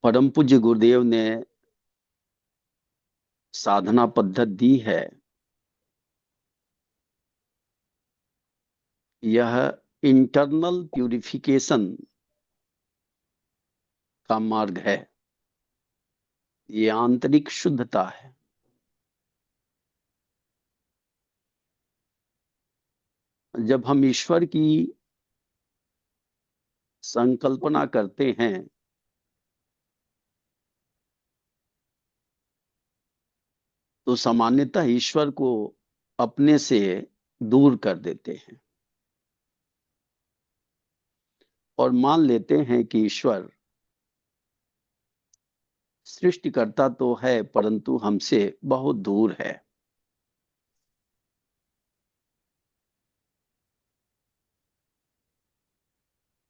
परम पूज्य गुरुदेव ने साधना पद्धति दी है। यह इंटरनल प्यूरिफिकेशन का मार्ग है। ये आंतरिक शुद्धता है। जब हम ईश्वर की संकल्पना करते हैं तो सामान्यतः ईश्वर को अपने से दूर कर देते हैं और मान लेते हैं कि ईश्वर सृष्टिकर्ता तो है परंतु हमसे बहुत दूर है।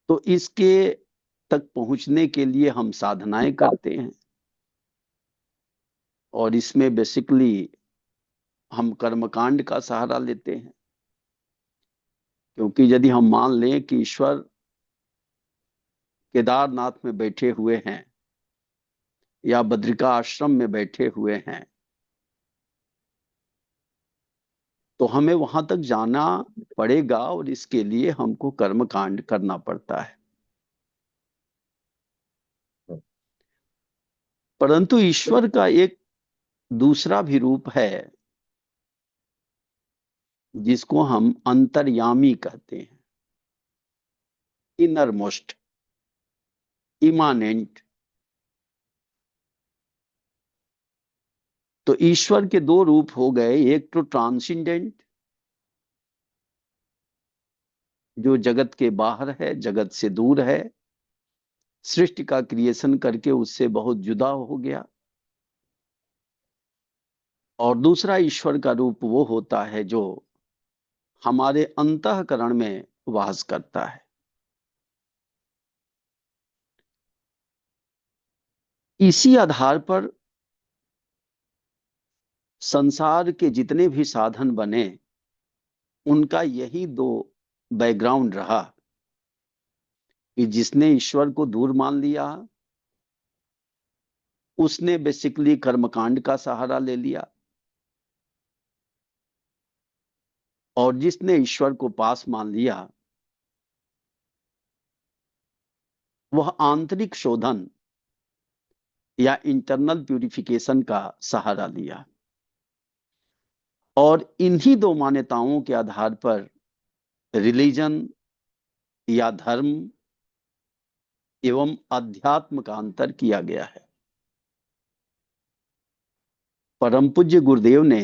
तो इसके तक पहुंचने के लिए हम साधनाएं करते हैं और इसमें बेसिकली हम कर्मकांड का सहारा लेते हैं, क्योंकि यदि हम मान लें कि ईश्वर केदारनाथ में बैठे हुए हैं या बद्रिका आश्रम में बैठे हुए हैं तो हमें वहां तक जाना पड़ेगा और इसके लिए हमको कर्मकांड करना पड़ता है। परंतु ईश्वर का एक दूसरा भी रूप है जिसको हम अंतर्यामी कहते हैं, इनर मोस्ट, इमानेंट। तो ईश्वर के दो रूप हो गए, एक तो ट्रांसेंडेंट जो जगत के बाहर है, जगत से दूर है, सृष्टि का क्रिएशन करके उससे बहुत जुदा हो गया। और दूसरा ईश्वर का रूप वो होता है जो हमारे अंतःकरण में वास करता है। इसी आधार पर संसार के जितने भी साधन बने उनका यही दो बैकग्राउंड रहा कि जिसने ईश्वर को दूर मान लिया उसने बेसिकली कर्मकांड का सहारा ले लिया, और जिसने ईश्वर को पास मान लिया वह आंतरिक शोधन या इंटरनल प्यूरिफिकेशन का सहारा लिया। और इन्हीं दो मान्यताओं के आधार पर रिलीजन या धर्म एवं अध्यात्म का अंतर किया गया है। परम पूज्य गुरुदेव ने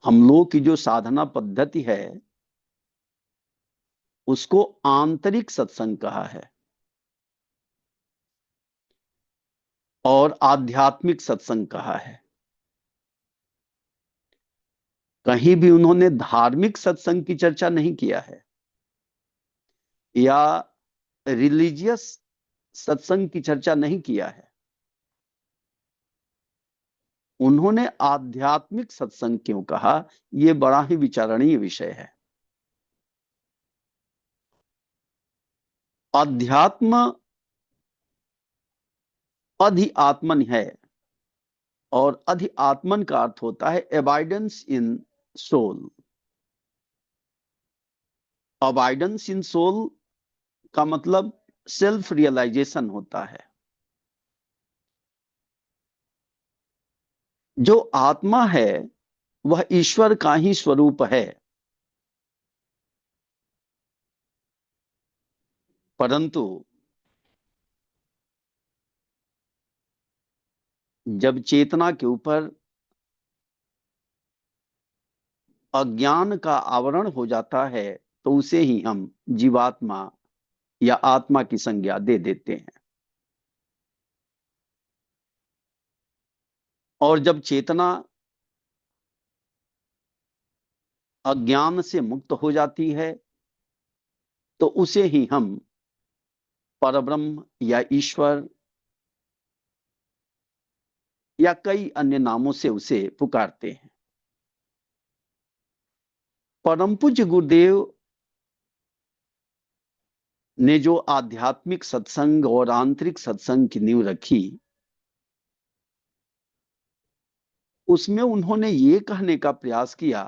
हम लोग की जो साधना पद्धति है उसको आंतरिक सत्संग कहा है और आध्यात्मिक सत्संग कहा है। कहीं भी उन्होंने धार्मिक सत्संग की चर्चा नहीं किया है या रिलीजियस सत्संग की चर्चा नहीं किया है। उन्होंने आध्यात्मिक सत्संग क्यों कहा, यह बड़ा ही विचारणीय विषय है। अध्यात्म अधिआत्मन है और अधिआत्मन का अर्थ होता है अबाइडेंस इन सोल। अबाइडेंस इन सोल का मतलब सेल्फ रियलाइजेशन होता है। जो आत्मा है वह ईश्वर का ही स्वरूप है, परंतु जब चेतना के ऊपर अज्ञान का आवरण हो जाता है तो उसे ही हम जीवात्मा या आत्मा की संज्ञा दे देते हैं। और जब चेतना अज्ञान से मुक्त हो जाती है तो उसे ही हम परब्रह्म या ईश्वर या कई अन्य नामों से उसे पुकारते हैं। परम पूज्य गुरुदेव ने जो आध्यात्मिक सत्संग और आंतरिक सत्संग की नींव रखी, उसमें उन्होंने ये कहने का प्रयास किया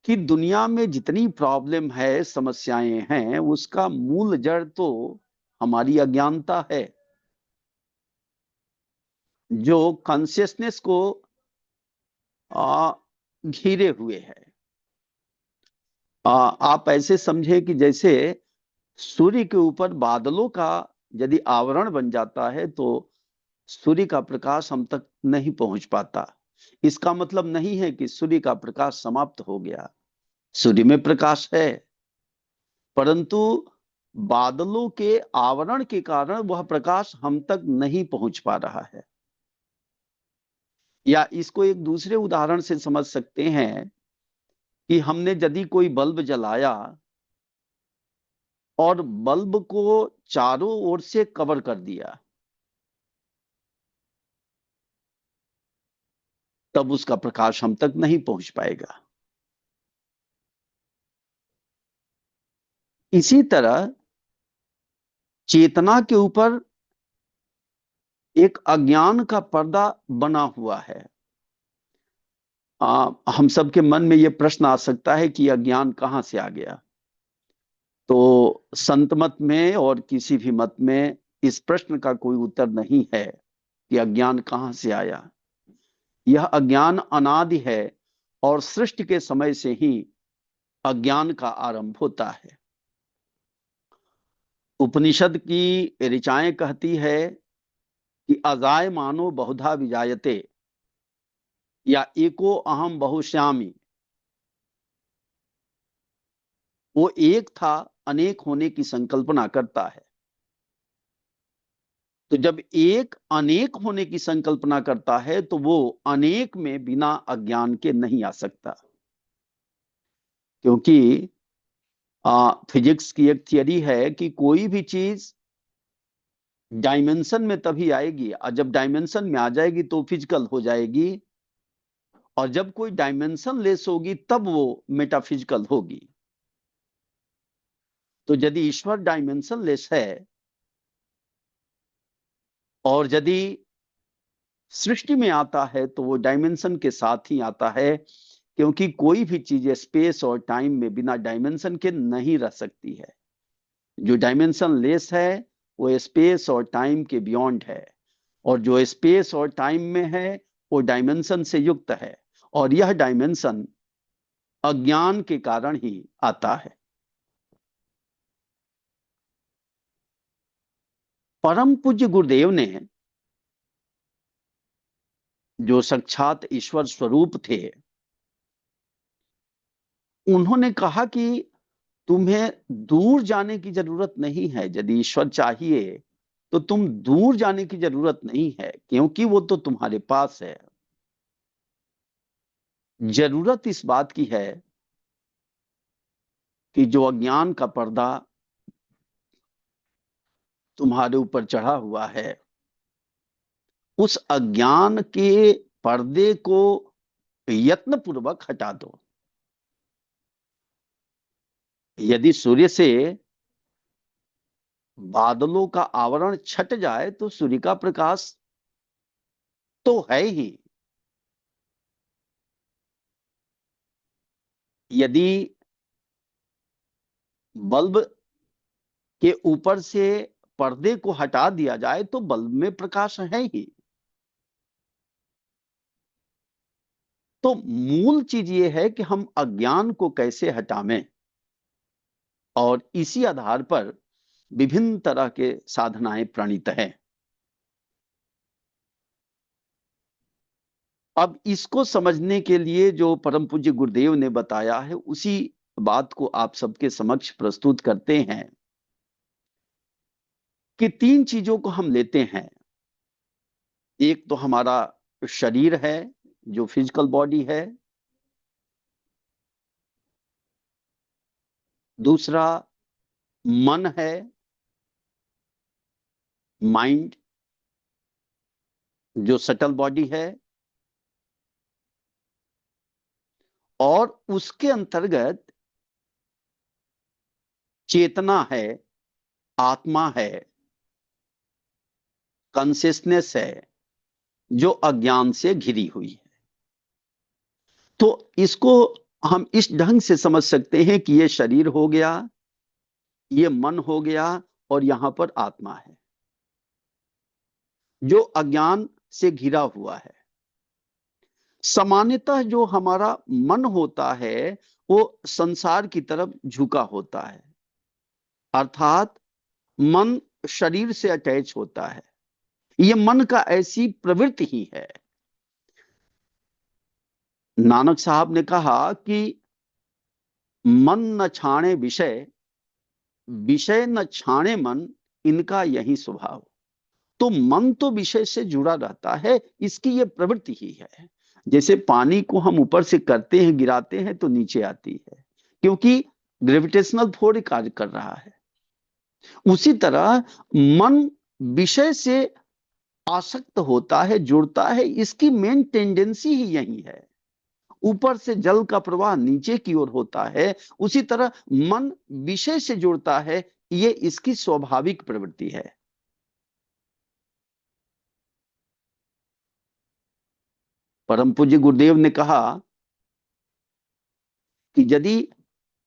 कि दुनिया में जितनी प्रॉब्लम है, समस्याएं हैं, उसका मूल जड़ तो हमारी अज्ञानता है, जो कॉन्शियसनेस को घिरे हुए है। आप ऐसे समझे कि जैसे सूर्य के ऊपर बादलों का यदि आवरण बन जाता है तो सूर्य का प्रकाश हम तक नहीं पहुंच पाता। इसका मतलब नहीं है कि सूर्य का प्रकाश समाप्त हो गया, सूर्य में प्रकाश है, परंतु बादलों के आवरण के कारण वह प्रकाश हम तक नहीं पहुंच पा रहा है। या इसको एक दूसरे उदाहरण से समझ सकते हैं कि हमने यदि कोई बल्ब जलाया और बल्ब को चारों ओर से कवर कर दिया, तब उसका प्रकाश हम तक नहीं पहुंच पाएगा। इसी तरह चेतना के ऊपर एक अज्ञान का पर्दा बना हुआ है। हम सबके मन में यह प्रश्न आ सकता है कि अज्ञान कहां से आ गया। तो संत मत में और किसी भी मत में इस प्रश्न का कोई उत्तर नहीं है कि अज्ञान कहां से आया। यह अज्ञान अनादि है और सृष्टि के समय से ही अज्ञान का आरंभ होता है। उपनिषद की ऋचाएं कहती है कि अजाय मानो बहुधा विजायते, या एको अहम बहुश्यामी। वो एक था, अनेक होने की संकल्पना करता है। तो जब एक अनेक होने की संकल्पना करता है तो वो अनेक में बिना अज्ञान के नहीं आ सकता। क्योंकि फिजिक्स की एक थियरी है कि कोई भी चीज डायमेंशन में तभी आएगी, और जब डायमेंशन में आ जाएगी तो फिजिकल हो जाएगी, और जब कोई डायमेंशन लेस होगी तब वो मेटाफिजिकल होगी। तो यदि ईश्वर डायमेंशन लेस है और यदि सृष्टि में आता है तो वो डायमेंशन के साथ ही आता है, क्योंकि कोई भी चीज स्पेस और टाइम में बिना डायमेंशन के नहीं रह सकती है। जो डायमेंशन लेस है वो स्पेस और टाइम के बियॉन्ड है, और जो स्पेस और टाइम में है वो डायमेंशन से युक्त है, और यह डायमेंशन अज्ञान के कारण ही आता है। परम पूज्य गुरुदेव ने, जो साक्षात ईश्वर स्वरूप थे, उन्होंने कहा कि तुम्हें दूर जाने की जरूरत नहीं है। यदि ईश्वर चाहिए तो तुम दूर जाने की जरूरत नहीं है, क्योंकि वो तो तुम्हारे पास है। जरूरत इस बात की है कि जो अज्ञान का पर्दा तुम्हारे ऊपर चढ़ा हुआ है, उस अज्ञान के पर्दे को यत्न पूर्वक हटा दो। यदि सूर्य से बादलों का आवरण छट जाए तो सूर्य का प्रकाश तो है ही। यदि बल्ब के ऊपर से पर्दे को हटा दिया जाए तो बल्ब में प्रकाश है ही। तो मूल चीज ये है कि हम अज्ञान को कैसे हटावें, और इसी आधार पर विभिन्न तरह के साधनाएं प्रणीत हैं। अब इसको समझने के लिए जो परम पूज्य गुरुदेव ने बताया है, उसी बात को आप सबके समक्ष प्रस्तुत करते हैं कि तीन चीजों को हम लेते हैं। एक तो हमारा शरीर है, जो फिजिकल बॉडी है। दूसरा मन है, माइंड, जो सटल बॉडी है। और उसके अंतर्गत चेतना है, आत्मा है, कॉन्शियसनेस है, जो अज्ञान से घिरी हुई है। तो इसको हम इस ढंग से समझ सकते हैं कि ये शरीर हो गया, ये मन हो गया, और यहां पर आत्मा है जो अज्ञान से घिरा हुआ है। सामान्यतः जो हमारा मन होता है वो संसार की तरफ झुका होता है, अर्थात मन शरीर से अटैच होता है। ये मन का ऐसी प्रवृत्ति ही है। नानक साहब ने कहा कि मन न छाणे विषय, विषय न छाणे मन, इनका यही स्वभाव। तो मन तो विषय से जुड़ा रहता है, इसकी ये प्रवृत्ति ही है। जैसे पानी को हम ऊपर से करते हैं, गिराते हैं तो नीचे आती है, क्योंकि ग्रेविटेशनल फोर्स कार्य कर रहा है। उसी तरह मन विषय से आसक्त होता है, जुड़ता है, इसकी मेन टेंडेंसी ही यही है। ऊपर से जल का प्रवाह नीचे की ओर होता है, उसी तरह मन विषय से जुड़ता है, ये इसकी स्वाभाविक प्रवृत्ति है। परम पूज्य गुरुदेव ने कहा कि यदि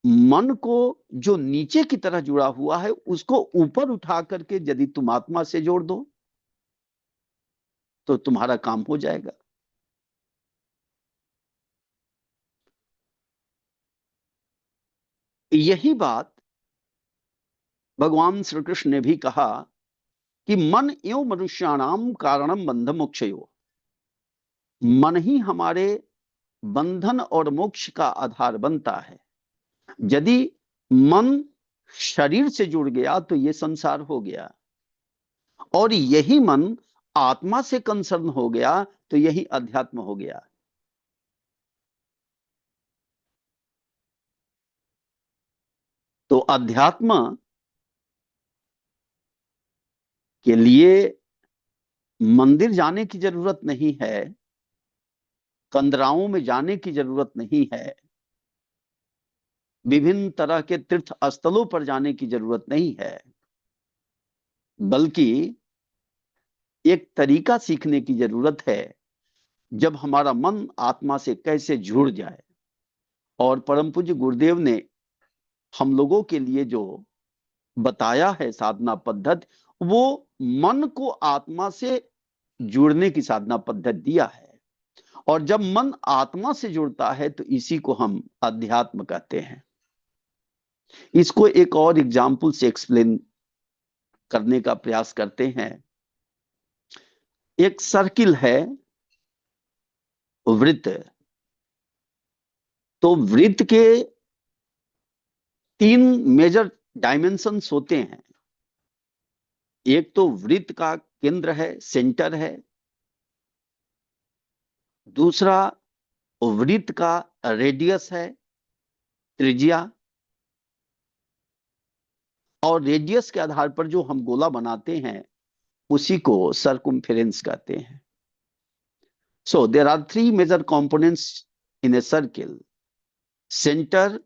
मन को जो नीचे की तरह जुड़ा हुआ है उसको ऊपर उठा करके यदि तुम आत्मा से जोड़ दो तो तुम्हारा काम हो जाएगा। यही बात भगवान श्री कृष्ण ने भी कहा कि मन एवं मनुष्याणाम कारणम बंध मोक्षयो। मन ही हमारे बंधन और मोक्ष का आधार बनता है। यदि मन शरीर से जुड़ गया तो ये संसार हो गया, और यही मन आत्मा से कंसर्न हो गया तो यही अध्यात्म हो गया। तो अध्यात्म के लिए मंदिर जाने की जरूरत नहीं है, कंदराओं में जाने की जरूरत नहीं है, विभिन्न तरह के तीर्थ स्थलों पर जाने की जरूरत नहीं है, बल्कि एक तरीका सीखने की जरूरत है जब हमारा मन आत्मा से कैसे जुड़ जाए। और परम पूज्य गुरुदेव ने हम लोगों के लिए जो बताया है साधना पद्धति, वो मन को आत्मा से जुड़ने की साधना पद्धति दिया है। और जब मन आत्मा से जुड़ता है तो इसी को हम अध्यात्म कहते हैं। इसको एक और एग्जाम्पल से एक्सप्लेन करने का प्रयास करते हैं। एक सर्किल है, वृत्त। तो वृत्त के 3 मेजर डायमेंशंस होते हैं। एक तो वृत्त का केंद्र है, सेंटर है। दूसरा वृत्त का रेडियस है, त्रिज्या। और रेडियस के आधार पर जो हम गोला बनाते हैं उसी को सर्कुम्फेरेंस कहते हैं। So there are 3 major components in a circle: centre,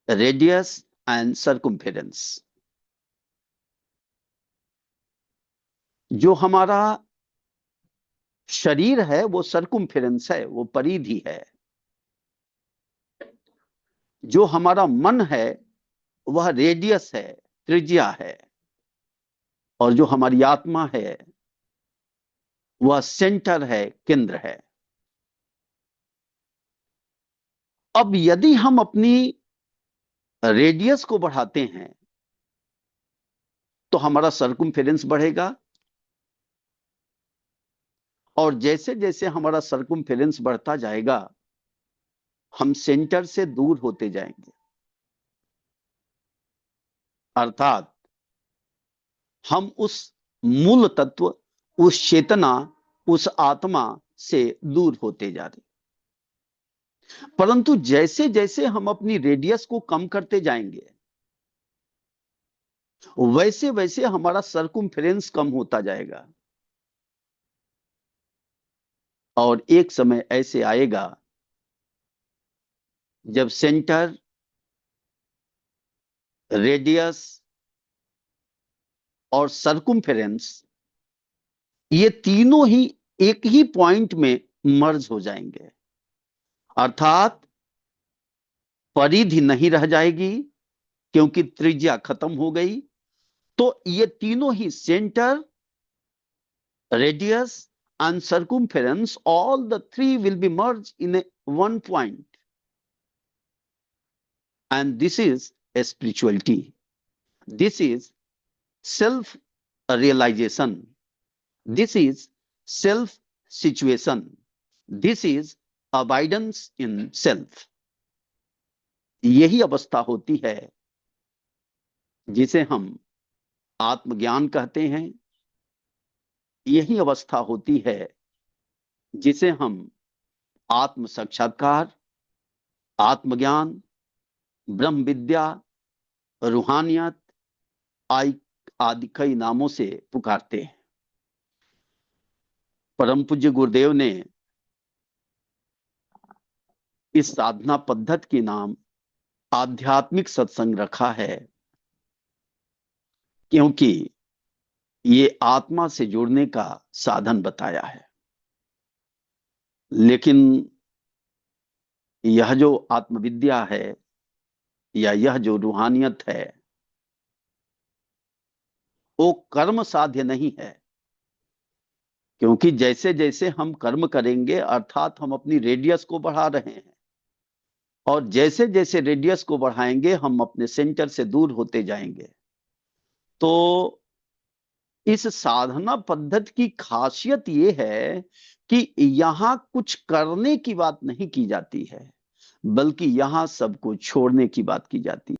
radius and circumference. जो हमारा शरीर है वो सर्कुम्फेरेंस है, वो परिधि है। जो हमारा मन है वह रेडियस है, त्रिज्या है। और जो हमारी आत्मा है वह सेंटर है, केंद्र है। अब यदि हम अपनी रेडियस को बढ़ाते हैं तो हमारा सर्कुम्फेरेंस बढ़ेगा, और जैसे जैसे हमारा सर्कुम्फेरेंस बढ़ता जाएगा हम सेंटर से दूर होते जाएंगे। अर्थात हम उस मूल तत्व, उस चेतना, उस आत्मा से दूर होते जा रहे। परंतु जैसे जैसे हम अपनी रेडियस को कम करते जाएंगे वैसे वैसे हमारा सर्कुम्फेरेंस कम होता जाएगा। और एक समय ऐसे आएगा जब सेंटर रेडियस और सर्कुम्फेरेंस, ये तीनों ही एक ही पॉइंट में मर्ज हो जाएंगे, अर्थात परिधि नहीं रह जाएगी क्योंकि त्रिज्या खत्म हो गई। तो ये तीनों ही centre, radius and circumference, all the three will be merged in a one point, and this is a spirituality. This is self realization. This is self situation. This is abidance in self. यही अवस्था होती है जिसे हम आत्मज्ञान कहते हैं। यही अवस्था होती है जिसे हम आत्म साक्षात्कार, आत्मज्ञान, ब्रह्म विद्या, रूहानियत आदि कई नामों से पुकारते हैं। परम पूज्य गुरुदेव ने इस साधना पद्धति के नाम आध्यात्मिक सत्संग रखा है, क्योंकि ये आत्मा से जुड़ने का साधन बताया है। लेकिन यह जो आत्मविद्या है या यह जो रूहानियत है, वो कर्म साध्य नहीं है, क्योंकि जैसे जैसे हम कर्म करेंगे अर्थात हम अपनी रेडियस को बढ़ा रहे हैं, और जैसे जैसे रेडियस को बढ़ाएंगे हम अपने सेंटर से दूर होते जाएंगे। तो इस साधना पद्धति की खासियत ये है कि यहां कुछ करने की बात नहीं की जाती है, बल्कि यहां सबको छोड़ने की बात की जाती है।